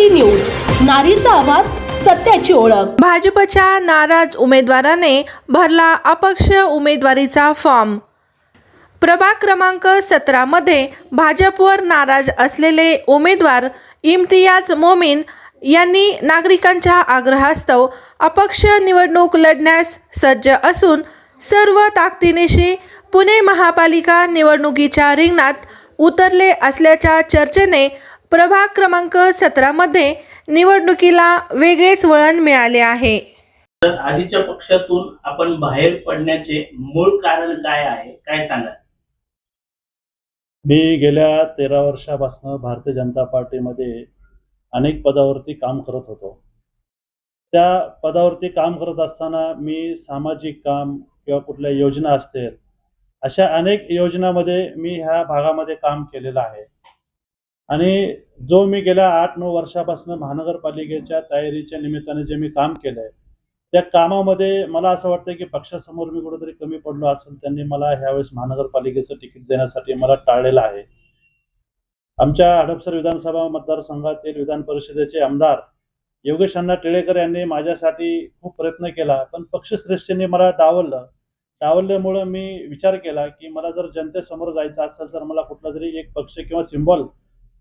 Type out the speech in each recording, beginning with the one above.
नारी न्यूज, नारीचा आवाज, सत्याची ओळख। भाजपच्या नाराज उमेदवाराने भरला अपक्ष उमेदवारीचा फॉर्म। प्रभाग क्रमांक 17 मध्ये भाजपवर नाराज असलेले उमेदवार इम्तियाज मोमीन यांनी नागरिकांच्या आग्रहास्तव अपक्ष निवडणूक लढण्यास सज्ज असून सर्व ताकदीनिशी पुणे महापालिका निवडणुकीच्या रिंगणात उतरले असल्याच्या चर्चेने प्रभाग क्रमांक 17 मध्ये निवडणुकीला वेगळेच वळण मिळाले आहे। तर आधीच्या पक्षातून आपण बाहेर पडण्याचे मूळ कारण काय आहे, काय सांगा? मी गेल्या 13 वर्षापासून भारतीय जनता पार्टीमध्ये अनेक पदावरती काम करत होतो। त्या पदावरती काम करत असताना मी सामाजिक काम किंवा कुठल्या योजना असतील अशा अनेक योजनांमध्ये मी ह्या भागामध्ये काम केलेलं आहे। आणि जो मी गेल्या 8-9 वर्षापासून महानगरपालिकेच्या तयारीच्या निमित्ताने जे मी काम केलंय त्या कामामध्ये मला असं वाटतं की पक्षासमोर मी कुठेतरी कमी पडलो असेल। त्यांनी मला ह्यावेळेस महानगरपालिकेचं तिकीट देण्यासाठी मला टाळलेलं आहे। आमच्या हडपसर विधानसभा मतदारसंघातील विधान परिषदेचे आमदार योगेश अण्णा टिळेकर यांनी माझ्यासाठी खूप प्रयत्न केला, पण पक्षश्रेष्ठींनी मला डावलल्यामुळे मी विचार केला की मला जर जनतेसमोर जायचं असेल तर मला कुठला तरी एक पक्ष किंवा सिंबॉल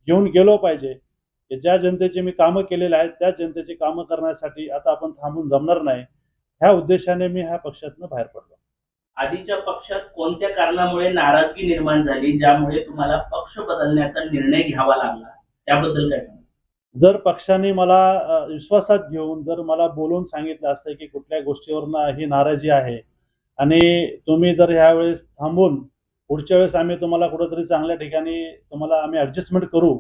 घेऊन गेलो पाहिजे की ज्या जनतेची मी कामं केलेली आहेत त्या जनतेची कामं करण्यासाठी आता आपण थांबून जमणार नाही। ह्या उद्देशाने मी ह्या पक्षातून बाहेर पडलो। आधीच्या पक्षात कोणत्या कारणामुळे नाराजगी निर्माण झाली ज्यामुळे तुम्हाला पक्ष बदलण्याचा निर्णय घ्यावा लागला, त्याबद्दल काय सांगा? जर पक्षाने मला विश्वासात घेऊन जर मला बोलून सांगितलं असतं की कुठल्या गोष्टीवरनं ही नाराजी आहे आणि तुम्ही जर ह्यावेळेस थांबून पुढच्या वेळेस आम्ही तुम्हाला कुठेतरी चांगल्या ठिकाणी तुम्हाला आम्ही ॲडजस्टमेंट करू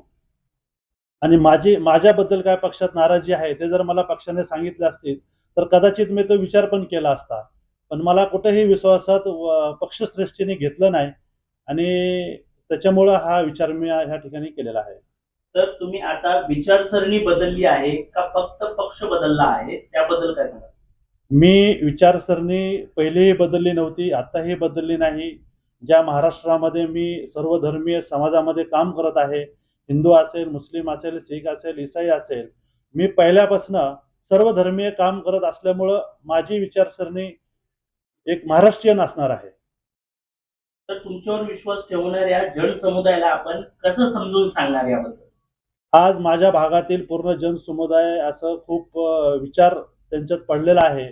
आणि माझ्याबद्दल काय पक्षात नाराजी आहे ते जर मला पक्षाने सांगितलं असतील तर कदाचित मी तो विचार पण केला असता, पण मला कुठेही विश्वासात पक्षश्रेष्ठीने घेतलं नाही आणि त्याच्यामुळं हा विचार मी ह्या ठिकाणी केलेला आहे। तर तुम्ही आता विचारसरणी बदलली आहे का फक्त पक्ष बदलला आहे, त्याबद्दल काय सांगा? मी विचारसरणी पहिलेही बदलली नव्हती, आताही बदलली नाही। ज्या महाराष्ट्रामध्ये मी सर्वधर्मीय समाजामध्ये काम करत आहे, हिंदू असेल, मुस्लिम असेल, शीख असेल, ईसाई असेल, मी पहिल्यापासून सर्वधर्मीय काम करत असल्यामुळं माझी विचारसरणी एक महाराष्ट्रीयन असणार आहे। तर तुमच्यावर विश्वास ठेवणाऱ्या जनसमुदायाला आपण कसं समजून सांगणार याबद्दल? आज माझ्या भागातील पूर्ण जनसमुदाय असं खूप विचार त्यांच्यात पडलेला आहे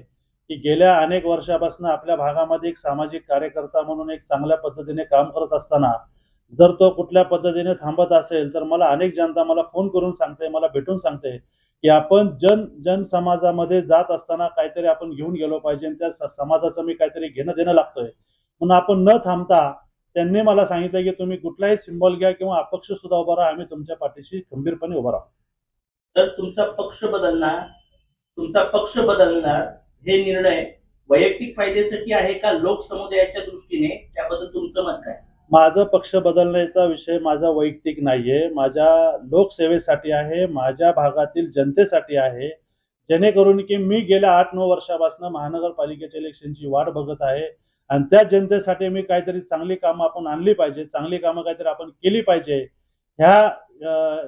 की गेल्या अनेक वर्षापासून आपल्या भागामध्ये एक सामाजिक कार्यकर्ता म्हणून एक चांगल्या पद्धतीने काम करत असताना जर तो कुठल्या पद्धतीने थांबत असेल तर मला अनेक जनता मला फोन करून सांगते, मला भेटून सांगते की आपण जन समाजामध्ये जात असताना काहीतरी आपण घेऊन गेलो पाहिजे आणि त्या समाजाचं मी काहीतरी घेणं देणं लागतोय म्हणून आपण न थांबता त्यांनी मला सांगितलं की तुम्ही कुठलाही सिंबॉल घ्या किंवा अपक्ष सुद्धा उभा राहा, आम्ही तुमच्या पाठीशी खंबीरपणे उभा राहू। तर तुमचा पक्ष बदलणार हे निर्णय वैयक्तिक फायद्यासाठी आहे का लोकसमुदायाच्या दृष्टीने, त्याबद्दल तुमचं मत काय? माझं पक्ष बदलण्याचा विषय माझा वैयक्तिक नाहीये, माझ्या लोकसेवेसाठी आहे, माझ्या भागातील जनतेसाठी आहे, जेणेकरून की मी गेल्या 8-9 वर्षापासून महानगरपालिकेच्या इलेक्शनची वाट बघत आहे आणि त्या जनतेसाठी मी काहीतरी चांगली कामं आपण आणली पाहिजे, चांगली कामं काहीतरी आपण केली पाहिजे, ह्या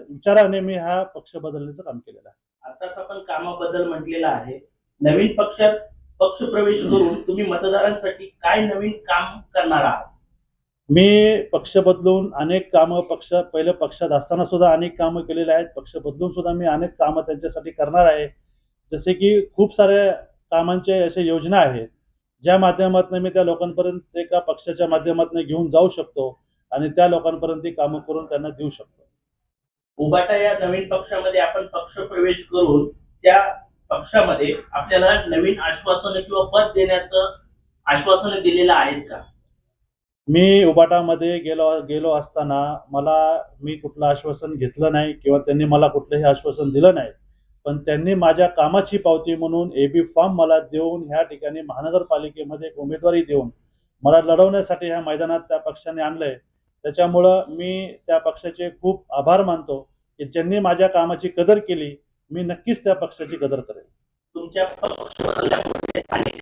विचाराने मी हा पक्ष बदलण्याचं काम केलेलं आहे। आताच आपण कामाबद्दल म्हटलेलं आहे, नवीन पक्षात पक्ष प्रवेश करून तुम्ही मतदारांसाठी काय नवीन काम करणार आहात? मी पक्ष बदलून अनेक कामं पहिले पक्षात असताना सुद्धा अनेक कामं केलेली आहेत, पक्ष बदलून सुद्धा मी अनेक कामं त्यांच्यासाठी करणार आहे। जसे की खूप साऱ्या कामांचे अशा योजना आहेत ज्या माध्यमातून मी त्या लोकांपर्यंत एका पक्षाच्या माध्यमातून घेऊन जाऊ शकतो आणि त्या लोकांपर्यंत ती कामं करून त्यांना देऊ शकतो। उबाटा या नवीन पक्षामध्ये आपण पक्ष प्रवेश करून त्या पक्षामध्ये आपल्याला नवीन आश्वासन किंवा पद देण्याचं आश्वासन दिलेलं आहेत का? मी उबाटामध्ये गेलो असताना मी कुठलं आश्वासन घेतलं नाही किंवा त्यांनी मला कुठलंही आश्वासन दिलं नाही, पण त्यांनी माझ्या कामाची पावती म्हणून एबी फॉर्म मला देऊन ह्या ठिकाणी महानगरपालिकेमध्ये एक उमेदवारी देऊन मला लढवण्यासाठी ह्या मैदानात त्या पक्षाने आणलंय। त्याच्यामुळं मी त्या पक्षाचे खूप आभार मानतो की ज्यांनी माझ्या कामाची कदर केली, मी नक्कीच त्या पक्षाची कदर करेन। तुमच्या पक्ष बदलल्यामुळे स्थानिक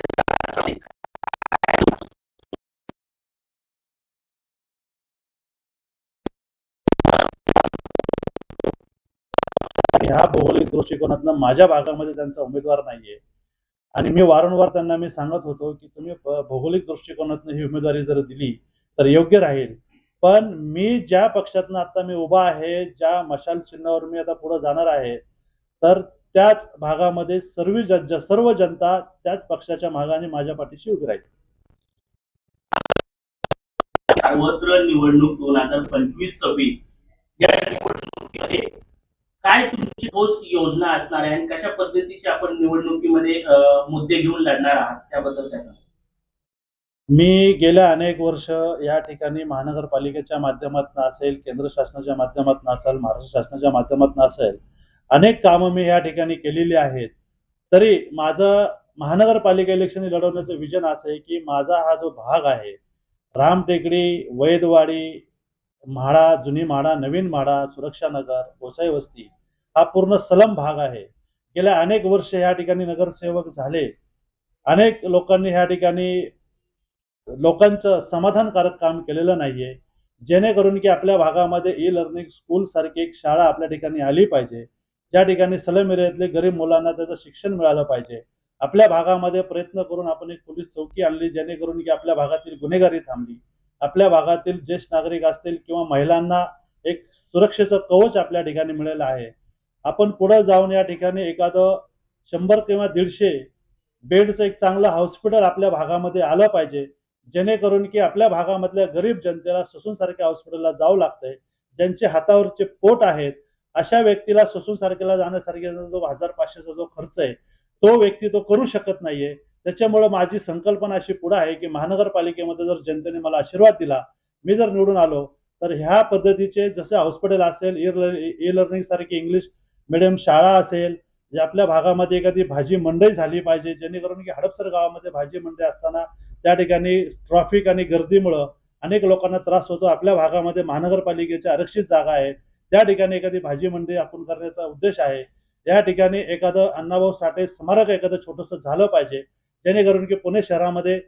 ह्या भौगोलिक दृष्टिकोनातनं माझ्या भागामध्ये त्यांचा उमेदवार नाहीये आणि मी वारंवार त्यांना मी सांगत होतो की तुम्ही भौगोलिक दृष्टिकोनातनं ही उमेदवारी जर दिली तर योग्य राहील. पण मी ज्या पक्षातनं आता मी उभा आहे, ज्या मशाल चिन्हावर मी आता पुढे जाणार आहे, तर त्याच भागामध्ये सर्व जनता त्याच पक्षाच्या मागाने माझ्या पाठीशी उभी राहील. सर्वत्र निवडणूक 2025-26 या निवडणुकीमध्ये काय तुमची ठोस योजना असणार आहे आणि कशा पद्धतीचे आपण निवडणुकीमध्ये मुद्दे घेऊन लढणार आहात त्याबद्दल काय सांगा? मी गेल्या अनेक वर्ष या ठिकाणी महानगरपालिकेच्या माध्यमातून असेल, केंद्र शासनाच्या माध्यमातून असेल, महाराष्ट्र शासनाच्या माध्यमातून असेल, अनेक कामं मी या ठिकाणी केलेली आहेत. तरी माझं महानगरपालिका इलेक्शन लढवण्याचं विजन असं आहे की माझा हा जो भाग आहे, रामटेकडी, वैदवाडी, म्हाडा, जुनी म्हाडा, नवीन म्हाडा, सुरक्षानगर, गोसाई वस्ती हा पूर्ण सलम भाग आहे. गेल्या अनेक वर्ष या ठिकाणी नगरसेवक झाले. अनेक लोकांनी ह्या ठिकाणी लोकांचं समाधानकारक काम केलेलं नाहीये, जेणेकरून की आपल्या भागामध्ये ई लर्निंग स्कूल सारखी एक शाळा आपल्या ठिकाणी आली पाहिजे, ज्या ठिकाणी सलम एरियातले गरीब मुलांना त्याचं शिक्षण मिळालं पाहिजे. आपल्या भागामध्ये प्रयत्न करून आपण एक पोलीस चौकी आणली, जेणेकरून की आपल्या भागातील गुन्हेगारी थांबली, आपल्या भागातील ज्येष्ठ नागरिक असतील किंवा महिलांना एक सुरक्षेचं कवच आपल्या ठिकाणी मिळालं आहे. आपण पुढे जाऊन या ठिकाणी एखादं 100 किंवा 150 बेडचं एक चांगलं हॉस्पिटल आपल्या भागामध्ये आलं पाहिजे, जेणेकरून की आपल्या भागामधल्या गरीब जनतेला ससून सारख्या हॉस्पिटलला जावं लागतंय. ज्यांचे हातावरचे पोट आहेत अशा व्यक्तीला ससून सारख्याला जाण्यासारख्या जो 1500चा जो खर्च आहे तो व्यक्ती तो करू शकत नाहीये. त्याच्यामुळे माझी संकल्पना अशी पुढे आहे की महानगरपालिकेमध्ये जर जनतेने मला आशीर्वाद दिला, मी जर निवडून आलो, तर ह्या पद्धतीचे जसे हॉस्पिटल असेल, ई लर्निंग सारखी इंग्लिश मिडियम शाळा असेल, जे आपल्या भागामध्ये एखादी भाजी मंडई झाली पाहिजे, जेणेकरून की हडपसर गावामध्ये भाजी मंडई असताना त्या ठिकाणी ट्रॅफिक आणि गर्दीमुळं अनेक लोकांना त्रास होतो. आपल्या भागामध्ये महानगरपालिकेच्या आरक्षित जागा आहेत, त्या ठिकाणी एखादी भाजी मंडई आपण करण्याचा उद्देश आहे. या ठिकाणी एखादं अण्णाभाऊ साठे स्मारक एखादं छोटंसं झालं पाहिजे, जेणेकरून की पुणे शहरामध्ये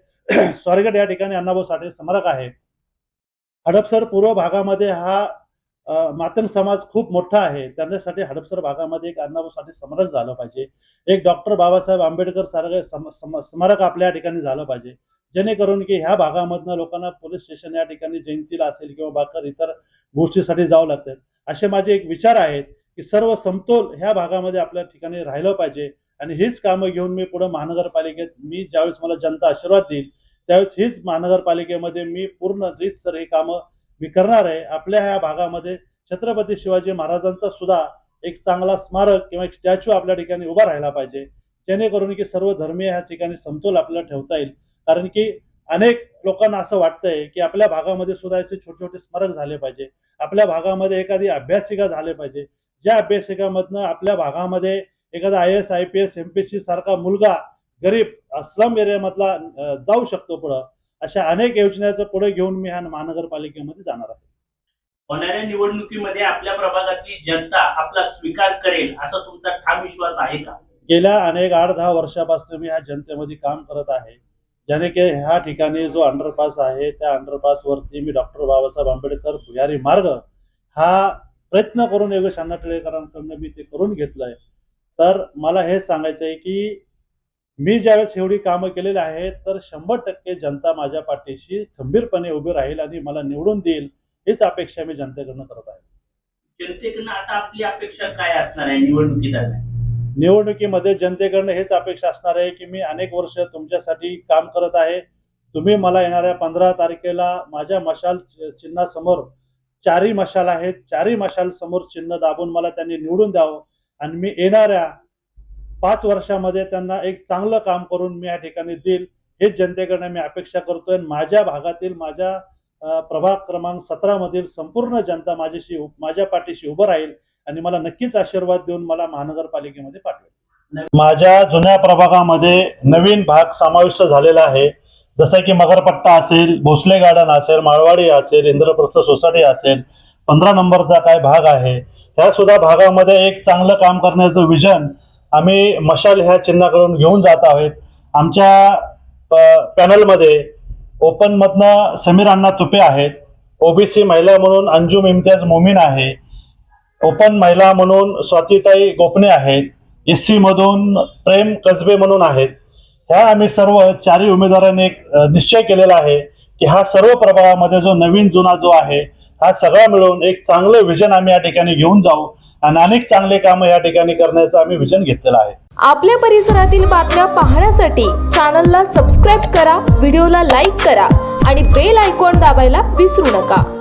स्वारगेट या ठिकाणी अण्णाभाऊ साठे स्मारक आहे. हडपसर पूर्व भागामध्ये हा मातंग समाज खूप मोठा आहे, त्यांच्यासाठी हडपसर भागामध्ये एक अण्णाभाऊ साठे स्मारक झालं पाहिजे. एक डॉक्टर बाबासाहेब आंबेडकर सारखं स्मारक आपल्या ठिकाणी झालं पाहिजे, जेणेकरून की ह्या भागामधनं लोकांना पोलीस स्टेशन या ठिकाणी जयंतीला असेल किंवा बाकर इतर गोष्टीसाठी जावं लागतात. असे माझे एक विचार आहेत की सर्व समतोल ह्या भागामध्ये आपल्या ठिकाणी राहिलं पाहिजे आणि हीच कामं घेऊन मी पुढे महानगरपालिकेत मी ज्यावेळेस मला जनता आशीर्वाद देईल त्यावेळेस हीच महानगरपालिकेमध्ये मी पूर्ण रीतसर ही कामं मी करणार आहे. आपल्या ह्या भागामध्ये छत्रपती शिवाजी महाराजांचा सुद्धा एक चांगला स्मारक किंवा एक स्टॅच्यू आपल्या ठिकाणी उभा राहिला पाहिजे, जेणेकरून की सर्व धर्मीय ह्या ठिकाणी समतोल आपल्याला ठेवता येईल. कारण की अनेक लोकांना असं वाटतंय की आपल्या भागामध्ये सुद्धा असे छोटे छोटे स्मारक झाले पाहिजे, आपल्या भागामध्ये एखादी अभ्यासिका झाले पाहिजे, ज्या अभ्यासिकामधनं आपल्या भागामध्ये एखादा IAS IPS MPSC सारखा मुलगा गरीब स्लम एरियामधला जाऊ शकतो पुढं. अशा अनेक योजनेचं पुढे घेऊन मी ह्या महानगरपालिकेमध्ये जाणार आहे. होणाऱ्या निवडणुकीमध्ये आपल्या प्रभागातली जनता आपला स्वीकार करेल असा तुमचा ठाम विश्वास आहे का? गेल्या अनेक 8-10 वर्षापासून मी ह्या जनतेमध्ये काम करत आहे, ज्याने की ह्या ठिकाणी जो अंडरपास आहे त्या अंडरपासवरती मी डॉक्टर बाबासाहेब आंबेडकर भुयारी मार्ग हा प्रयत्न करून योगेश अण्णा टिळेकरांकडून मी ते करून घेतलंय. तर मला हे सांगायचं आहे की मी ज्यावेळेस एवढी कामं केलेली आहेत तर 100% जनता माझ्या पाठीशी खंबीरपणे उभी राहील आणि मला निवडून देईल, हीच अपेक्षा मी जनतेकडून करत आहे. जनतेकडनं आता आपली अपेक्षा काय असणार आहे निवडणुकीदरम्यान? निवडणुकीमध्ये जनतेकडनं हेच अपेक्षा असणार आहे की मी अनेक वर्ष तुमच्यासाठी काम करत आहे. तुम्ही मला येणाऱ्या 15 तारखेला माझ्या मशाल चिन्हासमोर 4ही मशाल आहेत, 4ही मशाल समोर चिन्ह दाबून मला त्यांनी निवडून द्यावं आणि मी येणाऱ्या 5 वर्षामध्ये त्यांना एक चांगलं काम करून मी या ठिकाणी देईल, हेच जनतेकडनं मी अपेक्षा करतोय. माझ्या भागातील माझ्या प्रभाग क्रमांक 17 मधील संपूर्ण जनता माझ्या पाठीशी उभं राहील आणि मला नक्कीच आशीर्वाद देऊन मला महानगरपालिकेमध्ये पाठवेल. माझ्या जुन्या प्रभागामध्ये नवीन भाग समाविष्ट झालेला आहे, जसं की मगरपट्टा असेल, भोसले गार्डन असेल, माळवाडी असेल, इंद्रप्रस्थ सोसायटी असेल, 15 नंबरचा काय भाग आहे, ह्या सुद्धा भागामध्ये एक चांगलं काम करण्याचं विजन आम्ही मशाल ह्या चिन्हाकडून घेऊन जात आहोत. आमच्या पॅनलमध्ये ओपन मधनं समीर अण्णा तुपे आहेत, OBC महिला म्हणून अंजुम इम्तियाज मोमीन आहे, ओपन महिला म्हणून स्वातीताई गोपने आहेत, SC मधून प्रेम कसबे म्हणून आहेत. ह्या आम्ही सर्व 4 उमेदवारांनी एक निश्चय केलेला आहे की हा सर्व प्रभागामध्ये जो नवीन जुना जो आहे हा सगळा मिळून एक चांगलं विजन आम्ही या ठिकाणी घेऊन जाऊ आणि अनेक चांगले कामं या ठिकाणी करण्याचं आम्ही विजन घेतलेलं आहे. आपल्या परिसरातील बातम्या पाहण्यासाठी चॅनलला सबस्क्राईब करा, व्हिडिओला लाईक करा आणि बेल आयकॉन दाबायला विसरू नका.